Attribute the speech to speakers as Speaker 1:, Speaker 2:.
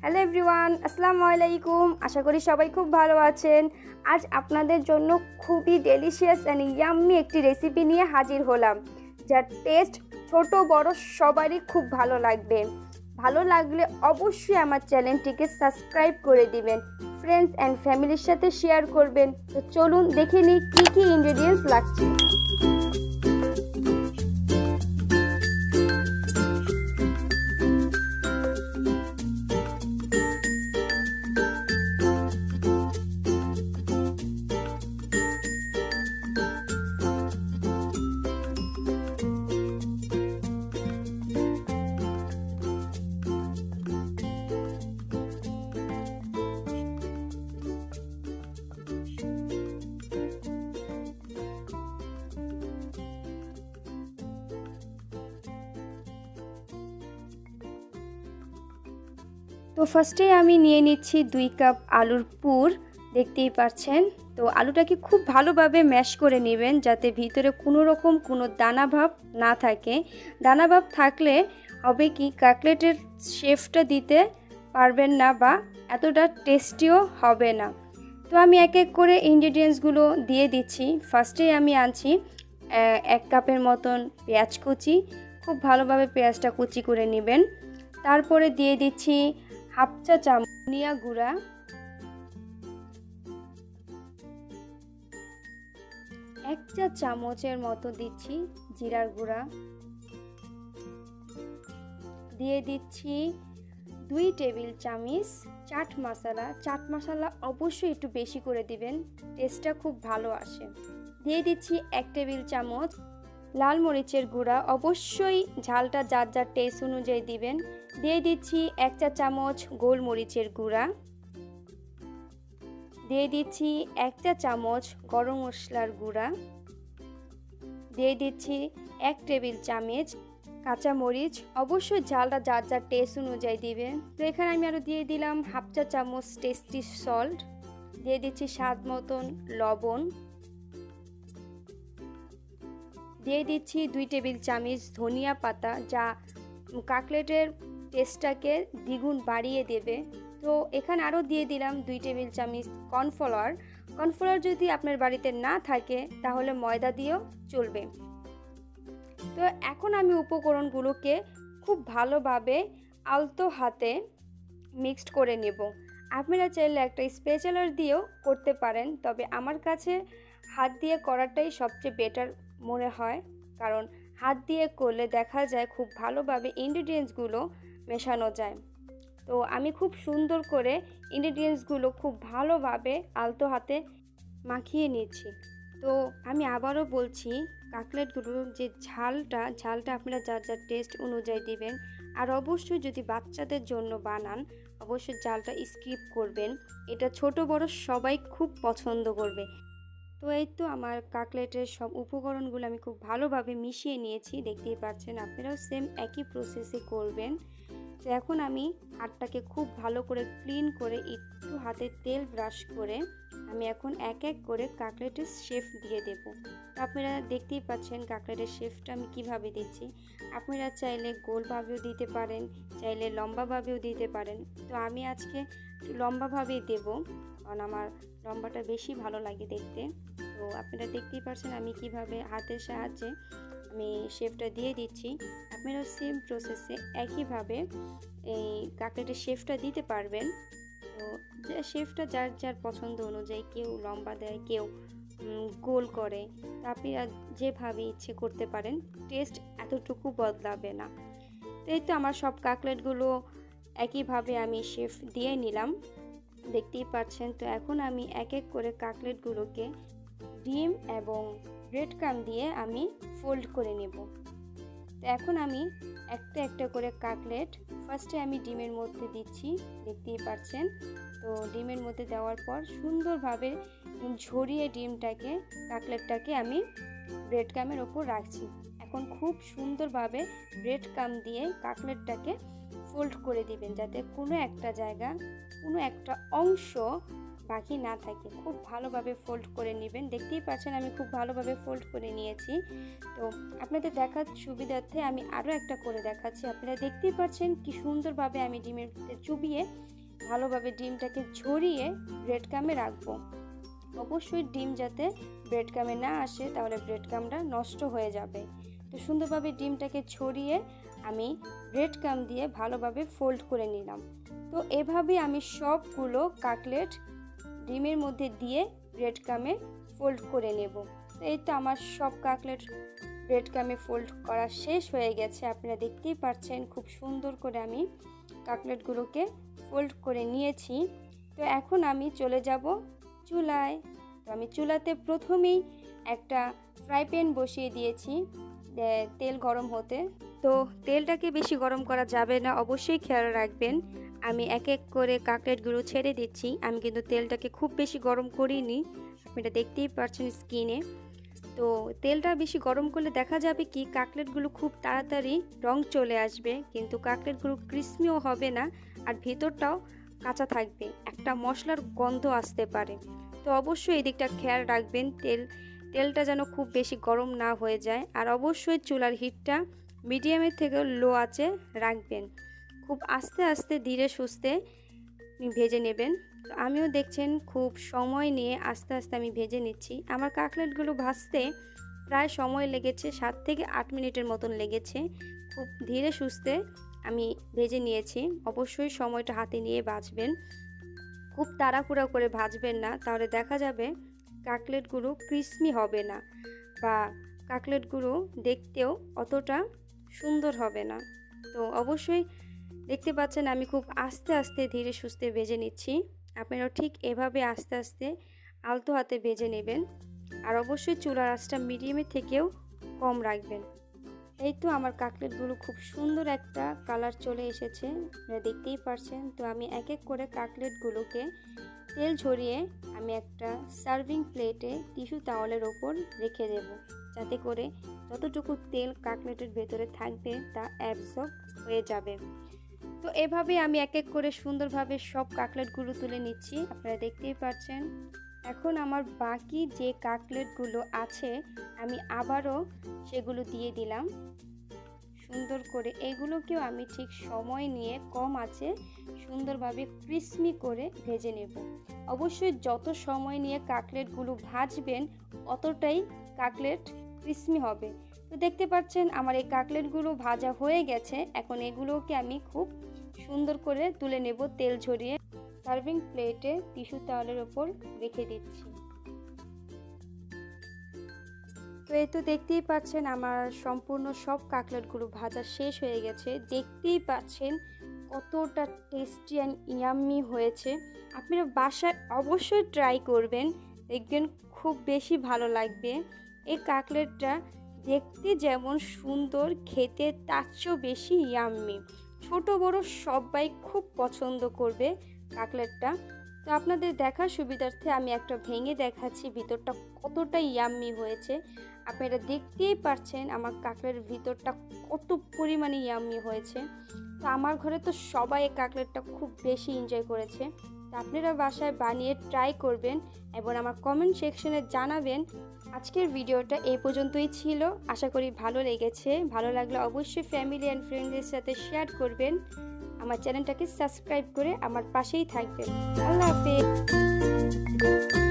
Speaker 1: Hello everyone, আসসালামু আলাইকুম। আশা করি সবাই খুব ভালো আছেন। আজ আপনাদের জন্য খুবই ডেলিশিয়াস অ্যান্ড ইয়াম্মি একটি রেসিপি নিয়ে হাজির হলাম, যার টেস্ট ছোট বড় সবারই খুব ভালো লাগবে। ভালো লাগলে অবশ্যই আমার চ্যানেলটিকে সাবস্ক্রাইব করে দিবেন, ফ্রেন্ডস অ্যান্ড ফ্যামিলির সাথে শেয়ার করবেন। তো চলুন দেখে নিই কী কী ইনগ্রেডিয়েন্টস লাগছে। তো ফার্স্টে আমি নিয়ে নিচ্ছি 2 কাপ আলুর পুর, দেখতেই পাচ্ছেন। তো আলুটাকে খুব ভালোভাবে ম্যাশ করে নেবেন, যাতে ভিতরে কোনো দানা ভাব না থাকে। দানা ভাব থাকলে হবে কি, কাটলেটের শেপটা দিতে পারবেন না বা এতটা টেস্টিও হবে না। তো আমি এক এক করে ইনগ্রেডিয়েন্টসগুলো দিয়ে দিচ্ছি। ফার্স্টেই আমি আনছি 1 কাপের মতন পেঁয়াজ কুচি। খুব ভালোভাবে পেঁয়াজটা কুচি করে নেবেন। তারপরে দিয়ে দিচ্ছি হাফ চা চামচ ধনিয়া গুঁড়া, 1 চা চামচের মতো দিচ্ছি জিরার গুঁড়া, দিয়ে দিচ্ছি 2 টেবিল চামচ চাট মশলা। চাট মশলা অবশ্যই একটু বেশি করে দিবেন, টেস্টটা খুব ভালো আসে। দিয়ে দিচ্ছি 1 টেবিল চামচ লাল মরিচের গুঁড়া, অবশ্যই ঝালটা যার যার টেস্ট অনুযায়ী দিবেন। দিয়ে দিচ্ছি 1 চা চামচ গোলমরিচের গুঁড়া, দিয়ে দিচ্ছি 1 চা চামচ গরম মশলার গুঁড়া, দিয়ে দিচ্ছি 1 টেবিল চামচ কাঁচা মরিচ, অবশ্যই ঝালটা যার যার টেস্ট অনুযায়ী দিবেন। তো এখানে আমি আরও দিয়ে দিলাম হাফ চা চামচ টেস্টি সল্ট, দিয়ে দিচ্ছি স্বাদ মতন লবণ, দিয়ে দিচ্ছি 2 টেবিল চামচ ধনিয়া পাতা, যা কাটলেটের টেস্টটাকে দ্বিগুণ বাড়িয়ে দেবে। তো এখানে আরও দিয়ে দিলাম 2 টেবিল চামচ কর্নফ্লাওয়ার। কর্নফ্লাওয়ার যদি আপনার বাড়িতে না থাকে তাহলে ময়দা দিয়েও চলবে। তো এখন আমি উপকরণগুলোকে খুব ভালোভাবে আলতো হাতে মিক্সড করে নেব। আপনারা চাইলে একটা স্প্যাচুলার দিয়েও করতে পারেন, তবে আমার কাছে হাত দিয়ে করাটাই সবচেয়ে বেটার মনে হয়, কারণ হাত দিয়ে করলে দেখা যায় খুব ভালোভাবে ইনগ্রেডিয়েন্টসগুলো মেশানো যায়। তো আমি খুব সুন্দর করে ইনগ্রেডিয়েন্টসগুলো খুব ভালোভাবে আলতো হাতে মাখিয়ে নিচ্ছি। তো আমি আবারও বলছি, কাটলেটগুলোর যে ঝালটা আপনারা যার যার টেস্ট অনুযায়ী দিবেন। আর অবশ্যই যদি বাচ্চাদের জন্য বানান, অবশ্যই ঝালটা স্কিপ করবেন। এটা ছোট বড় সবাই খুব পছন্দ করবে। তো এই তো আমার কাটলেটের সব উপকরণগুলো আমি খুব ভালোভাবে মিশিয়ে নিয়েছি, দেখতেই পাচ্ছেন। আপনারাও সেম একই প্রসেসে করবেন। তো এখন আমি হাতটাকে খুব ভালো করে ক্লিন করে একটু হাতে তেল ব্রাশ করে আমি এখন এক এক করে কাটলেটের শেপ দিয়ে দেব। তো আপনারা দেখতেই পাচ্ছেন কাটলেটের শেপটা আমি কিভাবে দিচ্ছি। আপনারা চাইলে গোলভাবেও দিতে পারেন, চাইলে লম্বাভাবেও দিতে পারেন। তো আমি আজকে লম্বাভাবেই দেব, কারণ আমার লম্বাটা বেশি ভালো লাগে দেখতে। তো আপনারা দেখতেই পাচ্ছেন আমি কিভাবে হাতের সাহায্যে আমি শেপটা দিয়ে দিচ্ছি। আপনারাও সেম প্রসেসে একইভাবে এই কাটলেটের শেপটা দিতে পারবেন। তো যে শেপটা যার যার পছন্দ অনুযায়ী, কেউ লম্বা দেয়, কেউ গোল করে। তা আপনারা যেভাবে ইচ্ছে করতে পারেন, টেস্ট এতটুকু বদলাবে না। তো এই তো আমার সব কাটলেটগুলো একইভাবে আমি শেপ দিয়ে নিলাম, দেখতেই পাচ্ছেন। তো এখন আমি এক এক করে কাটলেটগুলোকে ডিম এবং ব্রেড ক্রাম্ব দিয়ে আমি ফোল্ড করে নেব। তো এখন আমি একটা একটা করে কাটলেট ফার্স্টে আমি ডিমের মধ্যে দিচ্ছি, দেখতেই পাচ্ছেন। তো ডিমের মধ্যে দেওয়ার পর সুন্দরভাবে ঝরিয়ে কাটলেটটাকে আমি ব্রেড ক্রাম্বের ওপর রাখছি। এখন খুব সুন্দরভাবে ব্রেড ক্রাম্ব দিয়ে কাটলেটটাকে ফোল্ড করে দিবেন, যাতে কোনো একটা অংশ বাকি না থাকে। খুব ভালোভাবে ফোল্ড করে নেবেন। দেখতেই পাচ্ছেন আমি খুব ভালোভাবে ফোল্ড করে নিয়েছি। তো আপনাদের দেখার সুবিধার্থে আমি আরও একটা করে দেখাচ্ছি। আপনারা দেখতেই পাচ্ছেন কি সুন্দরভাবে আমি ডিমের ভিতরে চুবিয়ে ভালোভাবে ডিমটাকে ঝরিয়ে ব্রেড ক্রামে রাখবো। অবশ্যই ডিম যাতে ব্রেড ক্রামে না আসে, তাহলে ব্রেড ক্রামটা নষ্ট হয়ে যাবে। তো সুন্দরভাবে ডিমটাকে ছড়িয়ে আমি ব্রেড ক্রাম দিয়ে ভালোভাবে ফোল্ড করে নিলাম। তো এভাবে আমি সবগুলো কাটলেট ডিমের মধ্যে দিয়ে ব্রেড ক্রামে ফোল্ড করে নেব। তো এই তো আমার সব কাটলেট ব্রেড ক্রামে ফোল্ড করা শেষ হয়ে গেছে। আপনারা দেখতেই পাচ্ছেন খুব সুন্দর করে আমি কাটলেটগুলোকে ফোল্ড করে নিয়েছি। তো এখন আমি চলে যাব চুলায়। তো আমি চুলাতে প্রথমেই একটা ফ্রাই প্যান বসিয়ে দিয়েছি তেল গরম হতে। তো তেলটাকে বেশি গরম করা যাবে না, অবশ্যই খেয়াল রাখবেন। আমি এক এক করে কাটলেটগুলো ছেড়ে দিচ্ছি। আমি কিন্তু তেলটাকে খুব বেশি গরম করিনি, আপনারা দেখতেই পাচ্ছেন স্কিনে। তো তেলটা বেশি গরম করলে দেখা যাবে কি কাটলেটগুলো খুব তাড়াতাড়ি রং চলে আসবে, কিন্তু কাটলেটগুলো ক্রিস্পিও হবে না আর ভেতরটাও কাঁচা থাকবে, একটা মশলার গন্ধ আসতে পারে। তো অবশ্যই এই দিকটা খেয়াল রাখবেন, তেলটা যেন খুব বেশি গরম না হয়ে যায়। আর অবশ্যই চুলার হিটটা মিডিয়ামের থেকে লো আঁচে রাখবেন। খুব আস্তে আস্তে ধীরে সুস্থে ভেজে নেবেন। তো আমিও দেখছেন খুব সময় নিয়ে আস্তে আস্তে আমি ভেজে নিচ্ছি। আমার কাটলেটগুলো ভাজতে প্রায় সময় লেগেছে 7 থেকে 8 মিনিটের মতন লেগেছে। খুব ধীরে সুস্থে আমি ভেজে নিয়েছি। অবশ্যই সময়টা হাতে নিয়ে ভাজবেন, খুব তাড়াহুড়া করে ভাজবেন না, তাহলে দেখা যাবে কাটলেটগুলো ক্রিস্পি হবে না বা কাটলেটগুলো দেখতেও অতটা সুন্দর হবে না। তো অবশ্যই দেখতে পাচ্ছেন আমি খুব আস্তে আস্তে ধীরে সুস্থে ভেজে নিচ্ছি। আপনারাও ঠিক এভাবে আস্তে আস্তে আলতো হাতে ভেজে নেবেন। আর অবশ্যই চুলার আঁচটা মিডিয়ামের থেকেও কম রাখবেন। এই তো আমার কাটলেটগুলো খুব সুন্দর একটা কালার চলে এসেছে, আপনারা দেখতেই পাচ্ছেন। তো আমি এক এক করে কাটলেটগুলোকে তেল ঝরিয়ে আমি একটা সার্ভিং প্লেটে টিস্যু টাওয়ালের ওপর রেখে দেব, যাতে করে যতটুকু তেল কাটলেটের ভেতরে থাকবে তা অ্যাবজর্ব হয়ে যাবে। তো এভাবে আমি এক এক করে সুন্দরভাবে সব কাটলেটগুলো তুলে নিচ্ছি, আপনারা দেখতেই পাচ্ছেন। এখন আমার বাকি যে কাটলেটগুলো আছে আমি আবারও সেগুলো দিয়ে দিলাম সুন্দর করে। এগুলোকেও আমি ঠিক সময় নিয়ে কম আঁচে সুন্দরভাবে ক্রিস্পি করে ভেজে নেব। অবশ্যই যত সময় নিয়ে কাটলেটগুলো ভাজবেন অতটাই কাটলেট ক্রিস্পি হবে। তো দেখতে পাচ্ছেন আমার এই কাটলেটগুলো ভাজা হয়ে গেছে। এখন এগুলোকে আমি খুব সুন্দর করে তুলে নেব তেল ঝরিয়ে সার্ভিং প্লেটে টিস্যু টাওয়ালের ওপর রেখে দিচ্ছি। তো এই তো দেখতেই পাচ্ছেন আমার সম্পূর্ণ সব কাটলেটগুলো ভাজা শেষ হয়ে গেছে। দেখতেই পাচ্ছেন কতটা টেস্টি অ্যান্ড ইয়াম্মি হয়েছে। আপনারা বাসায় অবশ্যই ট্রাই করবেন, দেখবেন খুব বেশি ভালো লাগবে। এই কাটলেটটা দেখতে যেমন সুন্দর, খেতে তার চেয়েও বেশি ইয়াম্মি। ছোট বড় সবাই খুব পছন্দ করবে কাটলেটটা। তো আপনাদের দেখার সুবিধার্থে আমি একটা ভেঙে দেখাচ্ছি ভিতরটা কতটা ইয়াম্মি হয়েছে। আপনারা দেখতেই পাচ্ছেন আমার কাটলেটের ভিতরটা কত পরিমাণে ইয়াম্মি হয়েছে। তো আমার ঘরে তো সবাই এই কাটলেটটা খুব বেশি এনজয় করেছে। তো আপনারা বাসায় বানিয়ে ট্রাই করবেন এবং আমার কমেন্ট সেকশনে জানাবেন। আজকের ভিডিওটা এই পর্যন্তই ছিল, আশা করি ভালো লেগেছে। ভালো লাগলে অবশ্যই ফ্যামিলি অ্যান্ড ফ্রেন্ডসদের সাথে শেয়ার করবেন। আমার চ্যানেলটাকে সাবস্ক্রাইব করে আমার পাশেই থাকবেন। আল্লাহ হাফেজ।